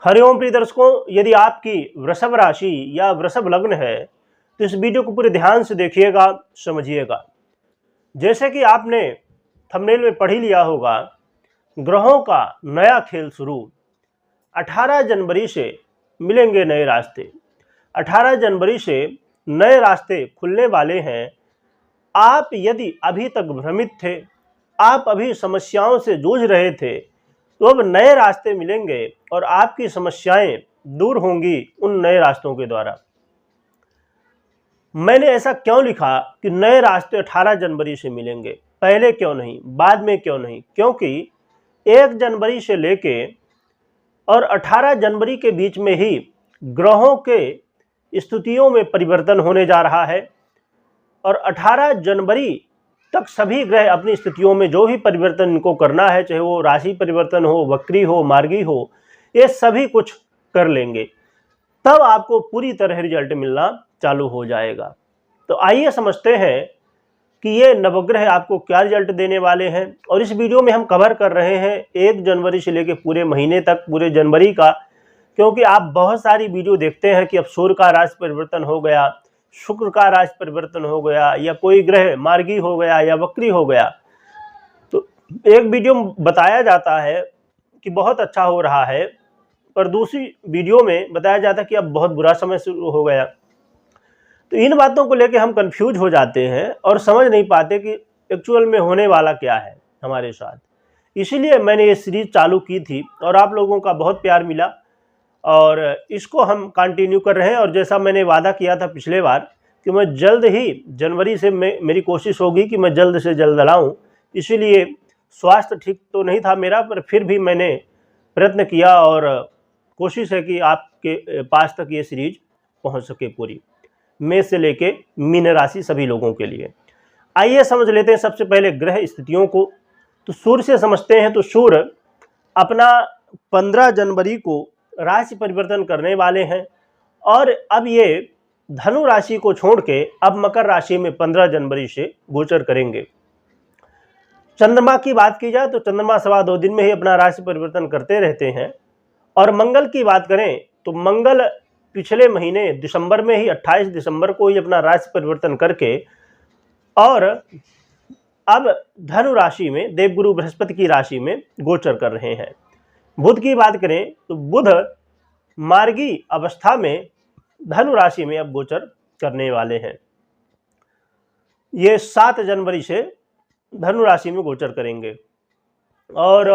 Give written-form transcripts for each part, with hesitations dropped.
हरिओम प्रिय दर्शकों, यदि आपकी वृषभ राशि या वृषभ लग्न है तो इस वीडियो को पूरे ध्यान से देखिएगा, समझिएगा। जैसे कि आपने थंबनेल में पढ़ ही लिया होगा, ग्रहों का नया खेल शुरू। 18 जनवरी से मिलेंगे नए रास्ते। 18 जनवरी से नए रास्ते खुलने वाले हैं। आप यदि अभी तक भ्रमित थे, आप अभी समस्याओं से जूझ रहे थे, तो अब नए रास्ते मिलेंगे और आपकी समस्याएं दूर होंगी उन नए रास्तों के द्वारा। मैंने ऐसा क्यों लिखा कि नए रास्ते 18 जनवरी से मिलेंगे, पहले क्यों नहीं, बाद में क्यों नहीं? क्योंकि 1 जनवरी से लेके और 18 जनवरी के बीच में ही ग्रहों के स्थितियों में परिवर्तन होने जा रहा है और 18 जनवरी तक सभी ग्रह अपनी स्थितियों में जो भी परिवर्तन इनको करना है, चाहे वो राशि परिवर्तन हो, वक्री हो, मार्गी हो, ये सभी कुछ कर लेंगे। तब आपको पूरी तरह रिजल्ट मिलना चालू हो जाएगा। तो आइए समझते हैं कि ये नवग्रह आपको क्या रिजल्ट देने वाले हैं। और इस वीडियो में हम कवर कर रहे हैं 1 जनवरी से लेकर पूरे महीने तक, पूरे जनवरी का। क्योंकि आप बहुत सारी वीडियो देखते हैं कि अब सूर्य का राशि परिवर्तन हो गया, शुक्र का राशि परिवर्तन हो गया, या कोई ग्रह मार्गी हो गया या वक्री हो गया। तो एक वीडियो में बताया जाता है कि बहुत अच्छा हो रहा है, पर दूसरी वीडियो में बताया जाता है कि अब बहुत बुरा समय शुरू हो गया। तो इन बातों को लेकर हम कंफ्यूज हो जाते हैं और समझ नहीं पाते कि एक्चुअल में होने वाला क्या है हमारे साथ। इसीलिए मैंने ये सीरीज चालू की थी और आप लोगों का बहुत प्यार मिला और इसको हम कंटिन्यू कर रहे हैं। और जैसा मैंने वादा किया था पिछले बार कि मैं जल्द ही जनवरी से मेरी कोशिश होगी कि मैं जल्द से जल्द लाऊं। इसीलिए स्वास्थ्य ठीक तो नहीं था मेरा, पर फिर भी मैंने प्रयत्न किया और कोशिश है कि आपके पास तक ये सीरीज पहुंच सके पूरी, मेष से लेके मीन राशि सभी लोगों के लिए। आइए समझ लेते हैं सबसे पहले ग्रह स्थितियों को। तो सूर्य से समझते हैं। तो सूर्य अपना 15 जनवरी को राशि परिवर्तन करने वाले हैं और अब ये धनु राशि को छोड़ के अब मकर राशि में 15 जनवरी से गोचर करेंगे। चंद्रमा की बात की जाए तो चंद्रमा 2.25 दिन में ही अपना राशि परिवर्तन करते रहते हैं। और मंगल की बात करें तो मंगल पिछले महीने दिसंबर में ही 28 दिसंबर को ही अपना राशि परिवर्तन करके और अब धनु राशि में देवगुरु बृहस्पति की राशि में गोचर कर रहे हैं। बुध की बात करें तो बुध मार्गी अवस्था में धनु राशि में अब गोचर करने वाले हैं। ये 7 जनवरी से धनु राशि में गोचर करेंगे। और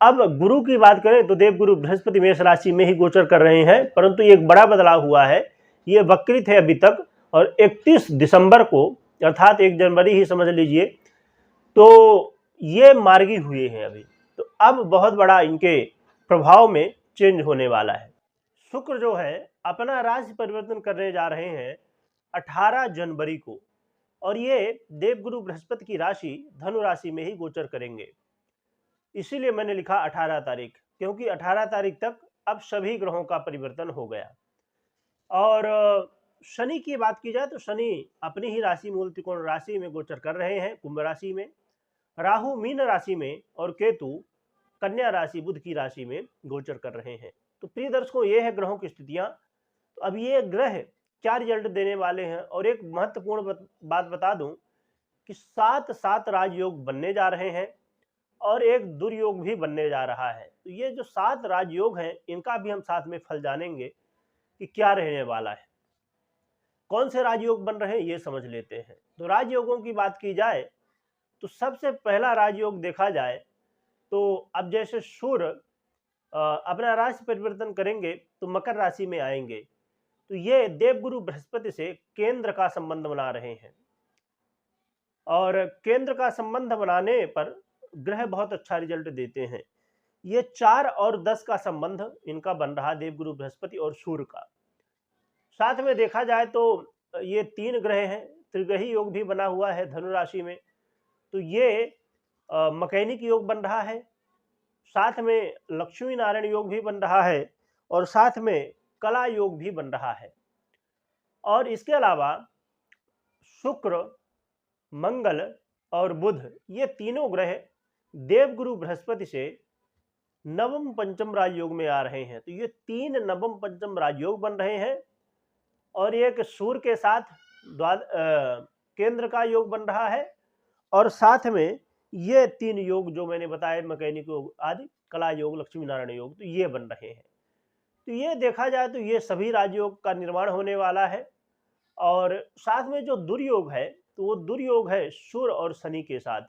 अब गुरु की बात करें तो देवगुरु बृहस्पति मेष राशि में ही गोचर कर रहे हैं, परंतु एक बड़ा बदलाव हुआ है। ये वक्री थे अभी तक और 31 दिसंबर को अर्थात 1 जनवरी ही समझ लीजिए, तो ये मार्गी हुए हैं अभी। तो अब बहुत बड़ा इनके प्रभाव में चेंज होने वाला है। शुक्र जो है अपना राशि परिवर्तन करने जा रहे हैं 18 जनवरी को और ये देवगुरु बृहस्पति की राशि धनु राशि में ही गोचर करेंगे। इसीलिए मैंने लिखा 18 तारीख, क्योंकि 18 तारीख तक अब सभी ग्रहों का परिवर्तन हो गया। और शनि की बात की जाए तो शनि अपनी ही राशि मूल त्रिकोण राशि में गोचर कर रहे हैं, कुंभ राशि में। राहु मीन राशि में और केतु कन्या राशि बुध की राशि में गोचर कर रहे हैं। तो प्रिय दर्शकों, ये है ग्रहों की स्थितियां। तो अब ये ग्रह क्या रिजल्ट देने वाले हैं। और एक महत्वपूर्ण बात बता दूं कि 7 राजयोग बनने जा रहे हैं और एक दुर्योग भी बनने जा रहा है। तो ये जो 7 राजयोग हैं, इनका भी हम साथ में फल जानेंगे कि क्या रहने वाला है। कौन से राजयोग बन रहे हैं ये समझ लेते हैं। तो राजयोगों की बात की जाए तो सबसे पहला राजयोग देखा जाए तो अब जैसे सूर्य अपना राशि परिवर्तन करेंगे तो मकर राशि में आएंगे, तो ये देवगुरु बृहस्पति से केंद्र का संबंध बना रहे हैं। और केंद्र का संबंध बनाने पर ग्रह बहुत अच्छा रिजल्ट देते हैं। ये 4 और 10 का संबंध इनका बन रहा, देवगुरु बृहस्पति और सूर्य का। साथ में देखा जाए तो ये 3 ग्रह हैं, त्रिग्रही योग भी बना हुआ है धनु राशि में। तो ये मैकेनिक योग बन रहा है, साथ में लक्ष्मी नारायण योग भी बन रहा है और साथ में कला योग भी बन रहा है। और इसके अलावा शुक्र, मंगल और बुध, ये तीनों ग्रह देवगुरु बृहस्पति से नवम पंचम राजयोग में आ रहे हैं। तो ये 3 नवम पंचम राजयोग बन रहे हैं और एक सूर्य के साथ केंद्र का योग बन रहा है और साथ में ये 3 योग जो मैंने बताए, मैकेनिक योग आदि, कला योग, लक्ष्मी नारायण योग, तो ये बन रहे हैं। तो ये देखा जाए तो ये सभी राजयोग का निर्माण होने वाला है। और साथ में जो दुर्योग है तो वो दुर्योग है सूर्य और शनि के साथ।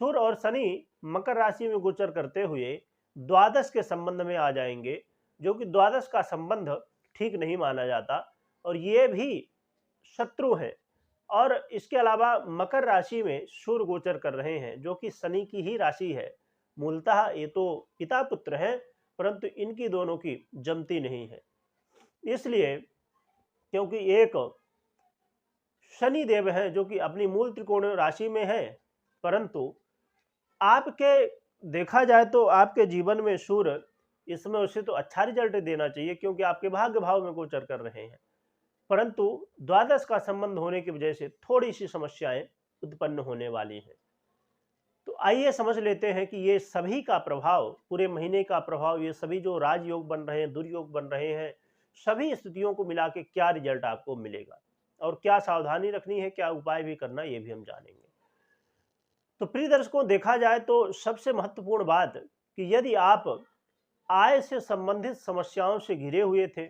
सूर्य और शनि मकर राशि में गोचर करते हुए द्वादश के संबंध में आ जाएंगे, जो कि द्वादश का संबंध ठीक नहीं माना जाता और ये भी शत्रु हैं। और इसके अलावा मकर राशि में सूर्य गोचर कर रहे हैं, जो कि शनि की ही राशि है। मूलतः ये तो पिता पुत्र हैं, परंतु इनकी दोनों की जमती नहीं है। इसलिए क्योंकि एक शनि देव हैं जो कि अपनी मूल त्रिकोण राशि में है, परंतु आपके देखा जाए तो आपके जीवन में सूर्य इसमें उसे तो अच्छा रिजल्ट देना चाहिए, क्योंकि आपके भाग्य भाव में गोचर कर रहे हैं, परंतु द्वादश का संबंध होने की वजह से थोड़ी सी समस्याएं उत्पन्न होने वाली हैं। तो आइए समझ लेते हैं कि ये सभी का प्रभाव, पूरे महीने का प्रभाव, ये सभी जो राजयोग बन रहे हैं, दुर्योग बन रहे हैं, सभी स्थितियों को मिला के क्या रिजल्ट आपको मिलेगा और क्या सावधानी रखनी है, क्या उपाय भी करना, ये भी हम जानेंगे। तो प्रिय दर्शकों, देखा जाए तो सबसे महत्वपूर्ण बात कि यदि आप आय से संबंधित समस्याओं से घिरे हुए थे,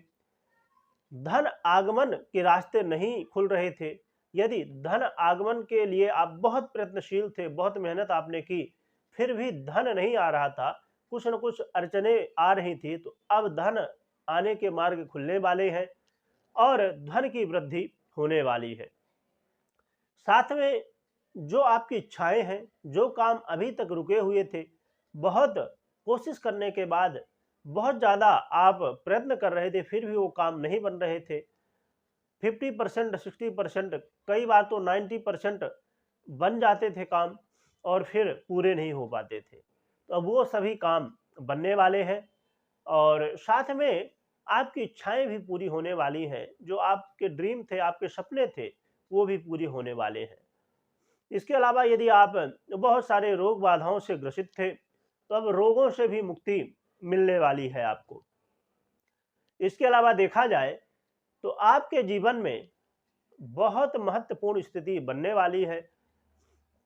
धन आगमन के रास्ते नहीं खुल रहे थे, यदि धन आगमन के लिए आप बहुत प्रयत्नशील थे, बहुत मेहनत आपने की, फिर भी धन नहीं आ रहा था, कुछ न कुछ अड़चने आ रही थी, तो अब धन आने के मार्ग खुलने वाले हैं और धन की वृद्धि होने वाली है। साथ में जो आपकी इच्छाएं हैं, जो काम अभी तक रुके हुए थे, बहुत कोशिश करने के बाद, बहुत ज़्यादा आप प्रयत्न कर रहे थे, फिर भी वो काम नहीं बन रहे थे, 50%, 60%, कई बार तो 90% बन जाते थे काम और फिर पूरे नहीं हो पाते थे। तो अब वो सभी काम बनने वाले हैं और साथ में आपकी इच्छाएं भी पूरी होने वाली हैं। जो आपके ड्रीम थे, आपके सपने थे, वो भी पूरी होने वाले हैं। इसके अलावा यदि आप बहुत सारे रोग बाधाओं से ग्रसित थे, तो अब रोगों से भी मुक्ति मिलने वाली है आपको। इसके अलावा देखा जाए तो आपके जीवन में बहुत महत्वपूर्ण स्थिति बनने वाली है।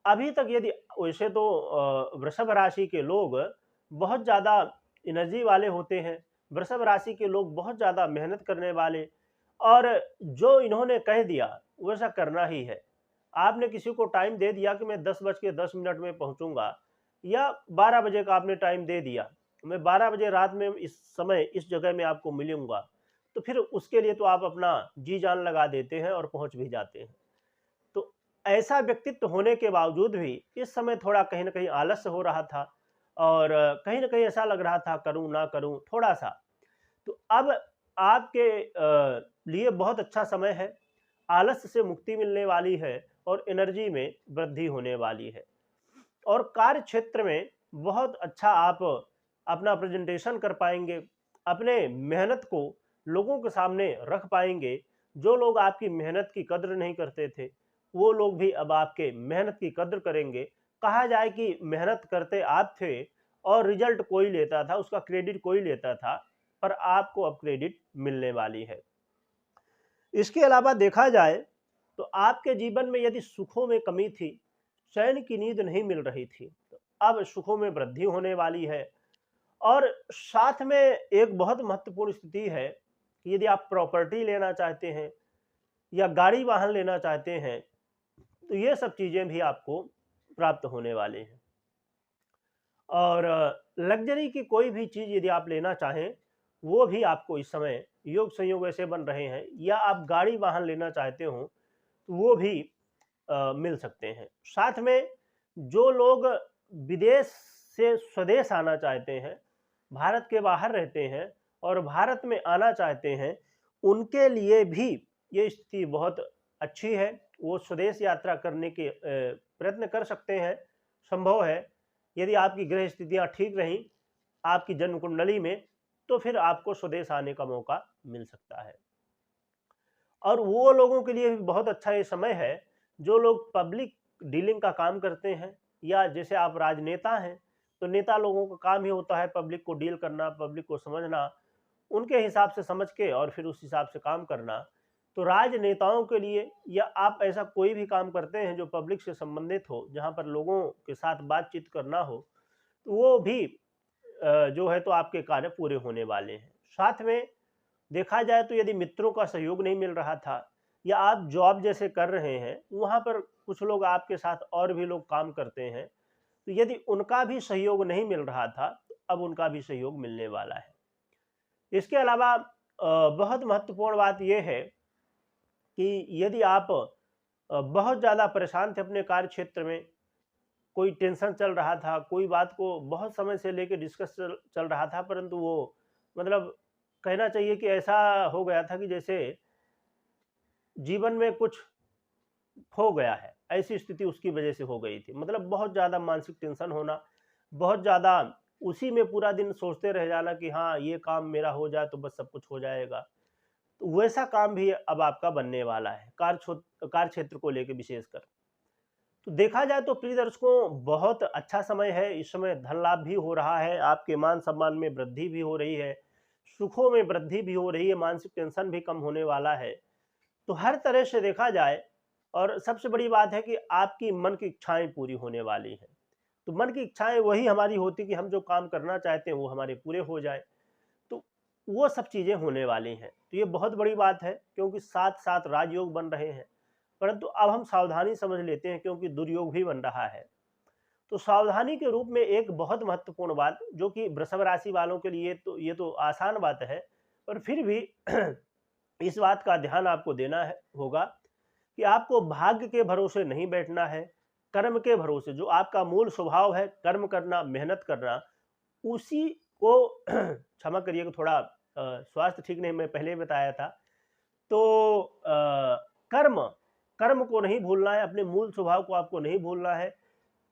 अभी तक यदि, वैसे तो वृषभ राशि के लोग बहुत ज़्यादा एनर्जी वाले होते हैं, वृषभ राशि के लोग बहुत ज़्यादा मेहनत करने वाले, और जो इन्होंने कह दिया वैसा करना ही है। आपने किसी को टाइम दे दिया कि मैं 10:10 में पहुंचूंगा, या 12 बजे का आपने टाइम दे दिया, मैं 12 बजे रात में इस समय इस जगह में आपको मिलूंगा, तो फिर उसके लिए तो आप अपना जी जान लगा देते हैं और पहुंच भी जाते हैं। तो ऐसा व्यक्तित्व होने के बावजूद भी इस समय थोड़ा कहीं ना कहीं आलस्य हो रहा था और कहीं ना कहीं ऐसा लग रहा था करूं ना करूं थोड़ा सा। तो अब आपके लिए बहुत अच्छा समय है, आलस्य से मुक्ति मिलने वाली है और एनर्जी में वृद्धि होने वाली है और कार्य क्षेत्र में बहुत अच्छा आप अपना प्रेजेंटेशन कर पाएंगे, अपने मेहनत को लोगों के सामने रख पाएंगे। जो लोग आपकी मेहनत की कद्र नहीं करते थे, वो लोग भी अब आपके मेहनत की कद्र करेंगे। कहा जाए कि मेहनत करते आप थे और रिजल्ट कोई लेता था, उसका क्रेडिट कोई लेता था, पर आपको अब क्रेडिट मिलने वाली है। इसके अलावा देखा जाए तो आपके जीवन में यदि सुखों में कमी थी, चैन की नींद नहीं मिल रही थी, तो अब सुखों में वृद्धि होने वाली है। और साथ में एक बहुत महत्वपूर्ण स्थिति है कि यदि आप प्रॉपर्टी लेना चाहते हैं या गाड़ी वाहन लेना चाहते हैं, तो ये सब चीज़ें भी आपको प्राप्त होने वाले हैं। और लग्जरी की कोई भी चीज़ यदि आप लेना चाहें, वो भी आपको इस समय योग संयोग ऐसे बन रहे हैं, या आप गाड़ी वाहन लेना चाहते हो तो वो भी मिल सकते हैं। साथ में जो लोग विदेश से स्वदेश आना चाहते हैं, भारत के बाहर रहते हैं और भारत में आना चाहते हैं, उनके लिए भी ये स्थिति बहुत अच्छी है। वो स्वदेश यात्रा करने के प्रयत्न कर सकते हैं, संभव है। यदि आपकी ग्रह स्थितियाँ ठीक रहीं आपकी जन्म कुंडली में, तो फिर आपको स्वदेश आने का मौका मिल सकता है। और वो लोगों के लिए भी बहुत अच्छा ये समय है जो लोग पब्लिक डीलिंग का काम करते हैं, या जैसे आप राजनेता हैं, तो नेता लोगों का काम ही होता है पब्लिक को डील करना, पब्लिक को समझना, उनके हिसाब से समझ के और फिर उस हिसाब से काम करना। तो राजनेताओं के लिए या आप ऐसा कोई भी काम करते हैं जो पब्लिक से संबंधित हो, जहाँ पर लोगों के साथ बातचीत करना हो, तो वो भी जो है तो आपके कार्य पूरे होने वाले हैं। साथ में देखा जाए तो यदि मित्रों का सहयोग नहीं मिल रहा था या आप जॉब जैसे कर रहे हैं, वहाँ पर कुछ लोग आपके साथ और भी लोग काम करते हैं, तो यदि उनका भी सहयोग नहीं मिल रहा था, तो अब उनका भी सहयोग मिलने वाला है। इसके अलावा बहुत महत्वपूर्ण बात यह है कि यदि आप बहुत ज़्यादा परेशान थे अपने कार्य क्षेत्र में, कोई टेंशन चल रहा था, कोई बात को बहुत समय से लेके डिस्कस चल रहा था, परंतु वो मतलब कहना चाहिए कि ऐसा हो गया था कि जैसे जीवन में कुछ खो गया है, ऐसी स्थिति उसकी वजह से हो गई थी। मतलब बहुत ज़्यादा मानसिक टेंशन होना, बहुत ज़्यादा उसी में पूरा दिन सोचते रह जाना कि हाँ, ये काम मेरा हो जाए तो बस सब कुछ हो जाएगा। तो वैसा काम भी अब आपका बनने वाला है, कार्य क्षेत्र को लेके विशेषकर। तो देखा जाए तो प्रिय दर्शकों, बहुत अच्छा समय है। इस समय धन लाभ भी हो रहा है, आपके मान सम्मान में वृद्धि भी हो रही है, सुखों में वृद्धि भी हो रही है, मानसिक टेंशन भी कम होने वाला है। तो हर तरह से देखा जाए, और सबसे बड़ी बात है कि आपकी मन की इच्छाएं पूरी होने वाली हैं। तो मन की इच्छाएं वही हमारी होती कि हम जो काम करना चाहते हैं वो हमारे पूरे हो जाए। तो वो सब चीज़ें होने वाली हैं। तो ये बहुत बड़ी बात है, क्योंकि साथ साथ राजयोग बन रहे हैं। परंतु अब हम सावधानी समझ लेते हैं, क्योंकि दुर्योग भी बन रहा है। तो सावधानी के रूप में एक बहुत महत्वपूर्ण बात, जो कि वृषभ राशि वालों के लिए तो ये तो आसान बात है, पर फिर भी इस बात का ध्यान आपको देना है होगा कि आपको भाग्य के भरोसे नहीं बैठना है, कर्म के भरोसे। जो आपका मूल स्वभाव है, कर्म करना, मेहनत करना, उसी को क्षमा करिएगा, थोड़ा स्वास्थ्य ठीक नहीं, मैं पहले ही बताया था। तो कर्म कर्म को नहीं भूलना है, अपने मूल स्वभाव को आपको नहीं भूलना है।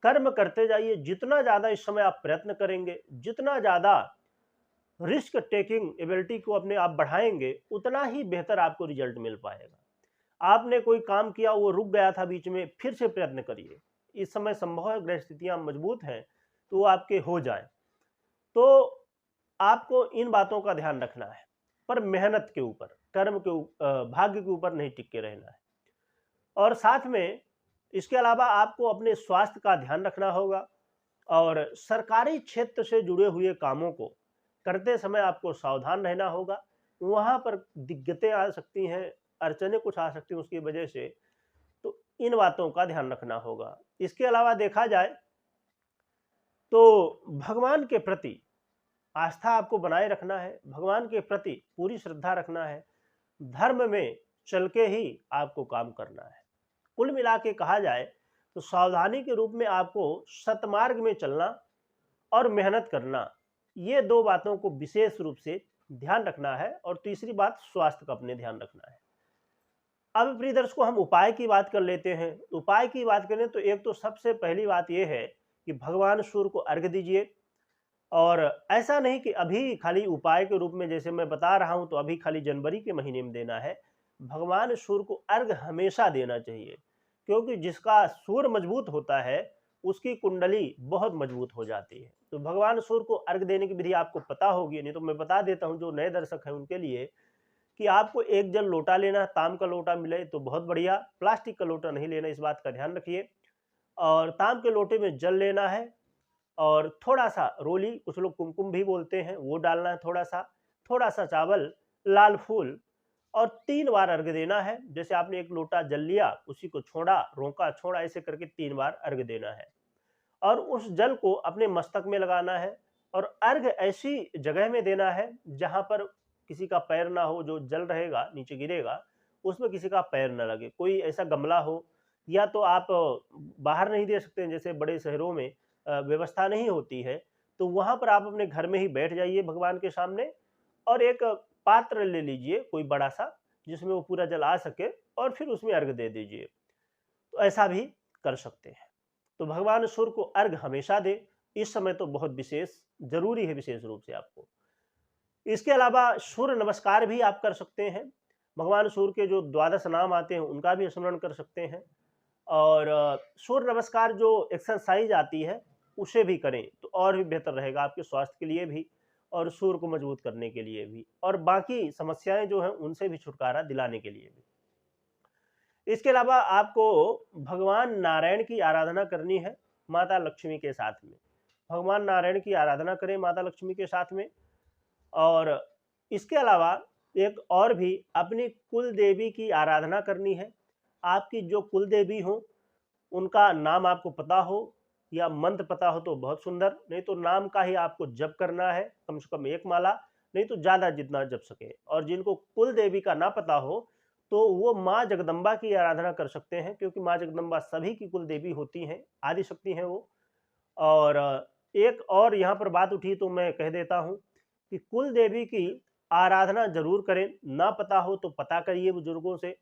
कर्म करते जाइए। जितना ज़्यादा इस समय आप प्रयत्न करेंगे, जितना ज़्यादा रिस्क टेकिंग एबिलिटी को अपने आप बढ़ाएंगे, उतना ही बेहतर आपको रिजल्ट मिल पाएगा। आपने कोई काम किया, वो रुक गया था बीच में, फिर से प्रयत्न करिए। इस समय संभव है, ग्रह स्थितियां मजबूत हैं, तो वो आपके हो जाए। तो आपको इन बातों का ध्यान रखना है, पर मेहनत के ऊपर, कर्म के भाग्य के ऊपर नहीं टिक के रहना है। और साथ में इसके अलावा आपको अपने स्वास्थ्य का ध्यान रखना होगा, और सरकारी क्षेत्र से जुड़े हुए कामों को करते समय आपको सावधान रहना होगा। वहाँ पर दिक्कतें आ सकती हैं, अड़चनें कुछ आ सकती हैं उसकी वजह से, तो इन बातों का ध्यान रखना होगा। इसके अलावा देखा जाए तो भगवान के प्रति आस्था आपको बनाए रखना है, भगवान के प्रति पूरी श्रद्धा रखना है, धर्म में चल के ही आपको काम करना है। कुल मिला के कहा जाए तो सावधानी के रूप में आपको सतमार्ग में चलना और मेहनत करना, ये दो बातों को विशेष रूप से ध्यान रखना है। और तीसरी बात, स्वास्थ्य का अपने ध्यान रखना है। अब प्रिय दर्शकों, हम उपाय की बात कर लेते हैं। उपाय की बात करें तो एक तो सबसे पहली बात यह है कि भगवान सूर्य को अर्घ्य दीजिए। और ऐसा नहीं कि अभी खाली उपाय के रूप में जैसे मैं बता रहा हूं तो अभी खाली जनवरी के महीने में देना है। भगवान सूर्य को अर्घ्य हमेशा देना चाहिए, क्योंकि जिसका सूर्य मजबूत होता है उसकी कुंडली बहुत मजबूत हो जाती है। तो भगवान सूर्य को अर्घ्य देने की विधि आपको पता होगी, नहीं तो मैं बता देता हूं जो नए दर्शक हैं उनके लिए, कि आपको एक जल लोटा लेना है। ताम का लोटा मिले तो बहुत बढ़िया, प्लास्टिक का लोटा नहीं लेना, इस बात का ध्यान रखिए। और ताम के लोटे में जल लेना है, और थोड़ा सा रोली, कुछ लोग कुमकुम भी बोलते हैं, वो डालना है, थोड़ा सा चावल, लाल फूल, और 3 बार अर्घ्य देना है। जैसे आपने एक लोटा जल लिया, उसी को छोड़ा, रोका, छोड़ा, ऐसे करके 3 बार अर्घ्य देना है। और उस जल को अपने मस्तक में लगाना है, और अर्घ्य ऐसी जगह में देना है जहां पर किसी का पैर ना हो। जो जल रहेगा नीचे गिरेगा, उसमें किसी का पैर ना लगे। कोई ऐसा गमला हो, या तो आप बाहर नहीं दे सकते हैं, जैसे बड़े शहरों में व्यवस्था नहीं होती है, तो वहां पर आप अपने घर में ही बैठ जाइए भगवान के सामने, और एक पात्र ले लीजिए कोई बड़ा सा, जिसमें वो पूरा जल आ सके, और फिर उसमें अर्घ्य दे दीजिए। तो ऐसा भी कर सकते हैं। तो भगवान सूर्य को अर्घ्य हमेशा दे, इस समय तो बहुत विशेष जरूरी है, विशेष रूप से आपको। इसके अलावा सूर्य नमस्कार भी आप कर सकते हैं। भगवान सूर्य के जो 12 नाम आते हैं उनका भी स्मरण कर सकते हैं। और सूर्य नमस्कार जो एक्सरसाइज आती है, उसे भी करें तो और भी बेहतर रहेगा आपके स्वास्थ्य के लिए भी और सूर को मजबूत करने के लिए भी और बाकी समस्याएं जो हैं उनसे भी छुटकारा दिलाने के लिए भी। इसके अलावा आपको भगवान नारायण की आराधना करनी है माता लक्ष्मी के साथ में। भगवान नारायण की आराधना करें माता लक्ष्मी के साथ में। और इसके अलावा एक और भी अपनी कुल देवी की आराधना करनी है। आपकी जो कुल देवी हो उनका नाम आपको पता हो या मंत्र पता हो तो बहुत सुंदर, नहीं तो नाम का ही आपको जप करना है, कम से कम 1 माला, नहीं तो ज़्यादा जितना जप सके। और जिनको कुल देवी का ना पता हो तो वो माँ जगदम्बा की आराधना कर सकते हैं, क्योंकि माँ जगदम्बा सभी की कुल देवी होती हैं, आदि शक्ति हैं वो। और एक और यहाँ पर बात उठी तो मैं कह देता हूँ कि कुल देवी की आराधना जरूर करें, ना पता हो तो पता करिए बुजुर्गों से।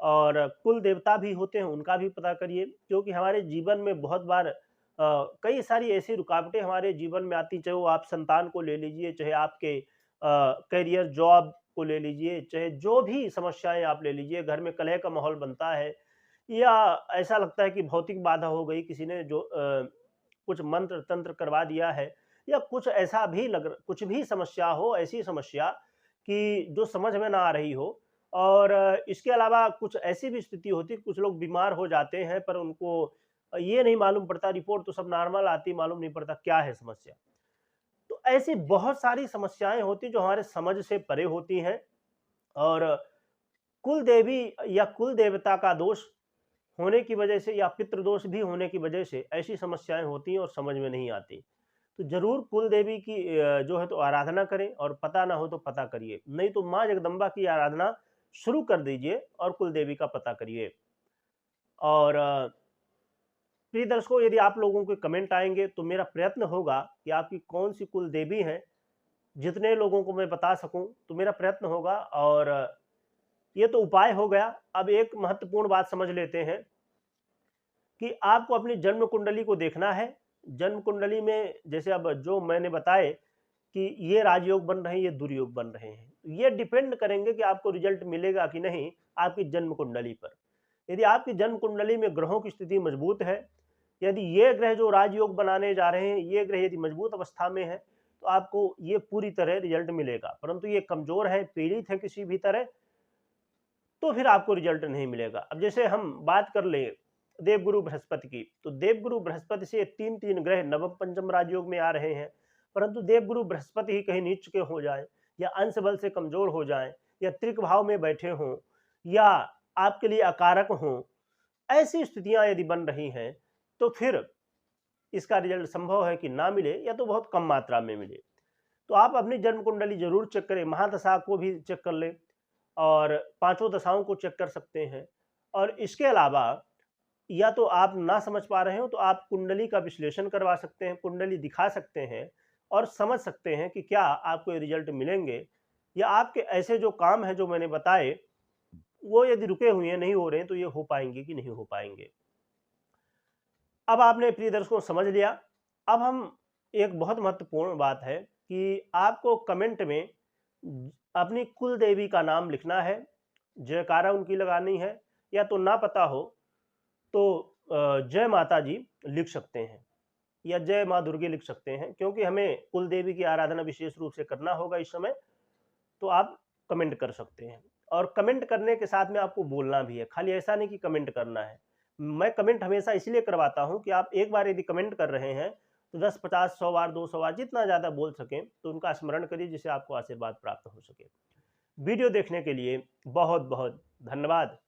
और कुल देवता भी होते हैं उनका भी पता करिए, क्योंकि हमारे जीवन में बहुत बार कई सारी ऐसी रुकावटें हमारे जीवन में आती, चाहे वो आप संतान को ले लीजिए, चाहे आपके करियर जॉब को ले लीजिए, चाहे जो भी समस्याएं आप ले लीजिए, घर में कलह का माहौल बनता है या ऐसा लगता है कि भौतिक बाधा हो गई, किसी ने जो कुछ मंत्र तंत्र करवा दिया है, या कुछ ऐसा भी कुछ भी समस्या हो, ऐसी समस्या कि जो समझ में ना आ रही हो। और इसके अलावा कुछ ऐसी भी स्थिति होती है, कुछ लोग बीमार हो जाते हैं पर उनको ये नहीं मालूम पड़ता, रिपोर्ट तो सब नॉर्मल आती, मालूम नहीं पड़ता क्या है समस्या। तो ऐसी बहुत सारी समस्याएं होती जो हमारे समझ से परे होती हैं। और कुल देवी या कुल देवता का दोष होने की वजह से या पितृदोष भी होने की वजह से ऐसी समस्याएं होती हैं और समझ में नहीं आती। तो जरूर कुल देवी की जो है तो आराधना करें, और पता ना हो तो पता करिए, नहीं तो माँ जगदम्बा की आराधना शुरू कर दीजिए और कुल देवी का पता करिए। और प्रिय दर्शकों, यदि आप लोगों के कमेंट आएंगे तो मेरा प्रयत्न होगा कि आपकी कौन सी कुल देवी है, जितने लोगों को मैं बता सकूं तो मेरा प्रयत्न होगा। और ये तो उपाय हो गया। अब एक महत्वपूर्ण बात समझ लेते हैं कि आपको अपनी जन्म कुंडली को देखना है। जन्म कुंडली में जैसे अब जो मैंने बताए कि ये राजयोग बन रहे हैं, ये दुर्योग बन रहे हैं, ये डिपेंड करेंगे कि आपको रिजल्ट मिलेगा कि नहीं आपकी जन्म कुंडली पर। यदि आपकी जन्म कुंडली में ग्रहों की स्थिति मजबूत है, यदि ये ग्रह जो राजयोग बनाने जा रहे हैं, ये ग्रह यदि मजबूत अवस्था में है तो आपको ये पूरी तरह रिजल्ट मिलेगा। परंतु ये कमजोर है, पीड़ित है किसी भी तरह, तो फिर आपको रिजल्ट नहीं मिलेगा। अब जैसे हम बात कर ले देवगुरु बृहस्पति की, तो देवगुरु बृहस्पति से 3 ग्रह नवम पंचम राजयोग में आ रहे हैं, परंतु देवगुरु बृहस्पति ही कहीं नीच के हो जाए या अंश बल से कमजोर हो जाए या त्रिक भाव में बैठे हों या आपके लिए अकारक हों, ऐसी स्थितियां यदि बन रही हैं तो फिर इसका रिजल्ट संभव है कि ना मिले या तो बहुत कम मात्रा में मिले। तो आप अपनी जन्म कुंडली जरूर चेक करें, महादशा को भी चेक कर लें और 5 दशाओं को चेक कर सकते हैं। और इसके अलावा या तो आप ना समझ पा रहे हो तो आप कुंडली का विश्लेषण करवा सकते हैं, कुंडली दिखा सकते हैं और समझ सकते हैं कि क्या आपको ये रिजल्ट मिलेंगे, या आपके ऐसे जो काम है जो मैंने बताए वो यदि रुके हुए हैं, नहीं हो रहे हैं, तो ये हो पाएंगे कि नहीं हो पाएंगे। अब आपने प्रिय दर्शकों समझ लिया। अब हम एक बहुत महत्वपूर्ण बात है कि आपको कमेंट में अपनी कुल देवी का नाम लिखना है, जयकारा उनकी लगानी है, या तो ना पता हो तो जय माता जी लिख सकते हैं या जय माँ दुर्गे लिख सकते हैं, क्योंकि हमें कुल देवी की आराधना विशेष रूप से करना होगा इस समय। तो आप कमेंट कर सकते हैं, और कमेंट करने के साथ में आपको बोलना भी है, खाली ऐसा नहीं कि कमेंट करना है। मैं कमेंट हमेशा इसलिए करवाता हूं कि आप एक बार यदि कमेंट कर रहे हैं तो 10 50 100 बार 200 बार जितना ज़्यादा बोल सकें तो उनका स्मरण करिए, जिससे आपको आशीर्वाद प्राप्त हो सके। वीडियो देखने के लिए बहुत बहुत धन्यवाद।